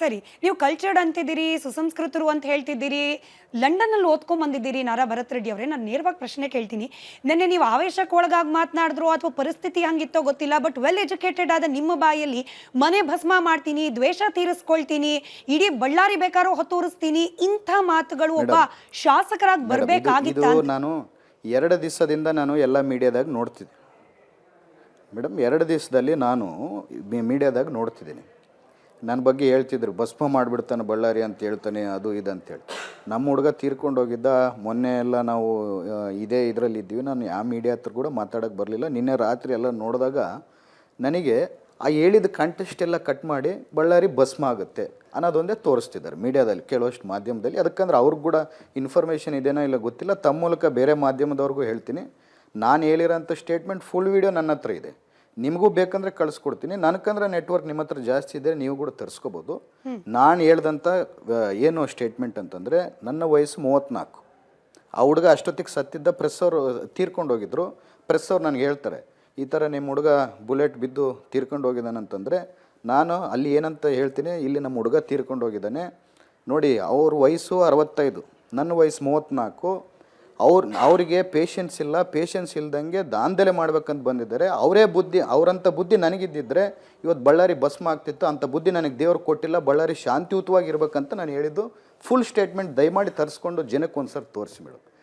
ಸರಿ. ನೀವು ಕಲ್ಚರ್ಡ್ ಅಂತಿದ್ದೀರಿ, ಸುಸಂಸ್ಕೃತರು ಅಂತ ಹೇಳ್ತಿದ್ದೀರಿ. ಲಂಡನ್ನಲ್ಲಿ ಓದ್ಕೊಂಡ್ ಬಂದಿದ್ದೀರಿ ನಾರಾ ಭರತ್ ರೆಡ್ಡಿ ಅವರೇ. ನಾನು ನೇರವಾಗಿ ಪ್ರಶ್ನೆ ಕೇಳ್ತೀನಿ. ನೆನ್ನೆ ನೀವು ಆವೇಶಕ್ಕೆ ಒಳಗಾಗಿ ಮಾತನಾಡಿದ್ರೋ ಅಥವಾ ಪರಿಸ್ಥಿತಿ ಹಂಗಿತ್ತೋ ಗೊತ್ತಿಲ್ಲ. ಬಟ್ ವೆಲ್ ಎಜುಕೇಟೆಡ್ ಆದ ನಿಮ್ಮ ಬಾಯಲ್ಲಿ ಮನೆ ಭಸ್ಮ ಮಾಡ್ತೀನಿ, ದ್ವೇಷ ತೀರಿಸ್ಕೊಳ್ತೀನಿ, ಇಡೀ ಬಳ್ಳಾರಿ ಬೇಕಾದ್ರೂ ಹೊತ್ತೂರಿಸ್ತೀನಿ, ಇಂಥ ಮಾತುಗಳು ಒಬ್ಬ ಶಾಸಕರಾಗಿ ಬರ್ಬೇಕಾಗಿತ್ತ? ನಾನು 2 ದಿವಸದಿಂದ ನಾನು ಎಲ್ಲ ಮೀಡಿಯಾದಾಗ ನೋಡ್ತಿದ್ದೆ ಮೇಡಮ್. 2 ದಿವಸದಲ್ಲಿ ನಾನು ಮೀಡಿಯಾದಾಗ ನೋಡ್ತಿದ್ದೀನಿ. ನನ್ನ ಬಗ್ಗೆ ಹೇಳ್ತಿದ್ರು, ಭಸ್ಮ ಮಾಡಿಬಿಡ್ತಾನೆ ಬಳ್ಳಾರಿ ಅಂತ ಹೇಳ್ತಾನೆ, ಅದು ಇದು ಅಂತೇಳಿ. ನಮ್ಮ ಹುಡುಗ ತೀರ್ಕೊಂಡು ಹೋಗಿದ್ದ. ಮೊನ್ನೆ ಎಲ್ಲ ನಾವು ಇದೇ ಇದರಲ್ಲಿ ಇದ್ವಿ. ನಾನು ಯಾವ ಮೀಡಿಯಾ ಹತ್ರ ಕೂಡ ಮಾತಾಡೋಕ್ಕೆ ಬರಲಿಲ್ಲ. ನಿನ್ನೆ ರಾತ್ರಿ ಎಲ್ಲ ನೋಡಿದಾಗ ನನಗೆ ಆ ಹೇಳಿದ ಕಂಟೆಸ್ಟ್ ಎಲ್ಲ ಕಟ್ ಮಾಡಿ ಬಳ್ಳಾರಿ ಭಸ್ಮ ಆಗುತ್ತೆ ಅನ್ನೋದೊಂದೇ ತೋರಿಸ್ತಿದ್ದಾರೆ ಮೀಡಿಯಾದಲ್ಲಿ, ಕೆಲವಷ್ಟು ಮಾಧ್ಯಮದಲ್ಲಿ. ಅದಕ್ಕಂದ್ರೆ ಅವ್ರಿಗೆ ಕೂಡ ಇನ್ಫಾರ್ಮೇಷನ್ ಇದೇನೋ ಇಲ್ಲ ಗೊತ್ತಿಲ್ಲ. ತಮ್ಮ ಮೂಲಕ ಬೇರೆ ಮಾಧ್ಯಮದವ್ರಿಗೂ ಹೇಳ್ತೀನಿ, ನಾನು ಹೇಳಿರೋಂಥ ಸ್ಟೇಟ್ಮೆಂಟ್ ಫುಲ್ ವೀಡಿಯೋ ನನ್ನ ಹತ್ರ ಇದೆ. ನಿಮಗೂ ಬೇಕಂದ್ರೆ ಕಳಿಸ್ಕೊಡ್ತೀನಿ. ನನಗಂದ್ರೆ ನೆಟ್ವರ್ಕ್ ನಿಮ್ಮ ಹತ್ರ ಜಾಸ್ತಿ ಇದೆ, ನೀವು ಕೂಡ ತರಿಸ್ಕೋಬೋದು. ನಾನು ಹೇಳ್ದಂಥ ಏನು ಸ್ಟೇಟ್ಮೆಂಟ್ ಅಂತಂದರೆ, ನನ್ನ ವಯಸ್ಸು 34. ಆ ಹುಡುಗ ಅಷ್ಟೊತ್ತಿಗೆ ಸತ್ತಿದ್ದ. ಪ್ರೆಸ್ ಅವರು ತೀರ್ಕೊಂಡು ಹೋಗಿದ್ರು. ಪ್ರೆಸ್ ಅವ್ರು ನನಗೆ ಹೇಳ್ತಾರೆ, ಈ ಥರ ನಿಮ್ಮ ಹುಡುಗ ಬುಲೆಟ್ ಬಿದ್ದು ತೀರ್ಕೊಂಡು ಹೋಗಿದ್ದಾನಂತಂದರೆ, ನಾನು ಅಲ್ಲಿ ಏನಂತ ಹೇಳ್ತೀನಿ, ಇಲ್ಲಿ ನಮ್ಮ ಹುಡುಗ ತೀರ್ಕೊಂಡು ಹೋಗಿದ್ದಾನೆ ನೋಡಿ. ಅವ್ರ ವಯಸ್ಸು 65, ನನ್ನ ವಯಸ್ಸು 34. ಅವರಿಗೆ ಪೇಷನ್ಸ್ ಇಲ್ಲ. ಪೇಷನ್ಸ್ ಇಲ್ದಂಗೆ ದಾಂಧಲೆ ಮಾಡ್ಬೇಕಂತ ಬಂದಿದ್ದಾರೆ. ಅವರೇ ಬುದ್ಧಿ, ಅವರಂಥ ಬುದ್ಧಿ ನನಗಿದ್ದಿದ್ರೆ ಇವತ್ತು ಬಳ್ಳಾರಿ ಭಸ್ಮ ಆಗ್ತಿತ್ತು. ಅಂಥ ಬುದ್ಧಿ ನನಗೆ ದೇವ್ರು ಕೊಟ್ಟಿಲ್ಲ. ಬಳ್ಳಾರಿ ಶಾಂತಿಯುತವಾಗಿರ್ಬೇಕಂತ ನಾನು ಹೇಳಿದ್ದು ಫುಲ್ ಸ್ಟೇಟ್ಮೆಂಟ್ ದಯಮಾಡಿ ತರಿಸ್ಕೊಂಡು ಜನಕ್ಕೆ ಒಂದು ಸರಿ ತೋರಿಸಿಬಿಡು.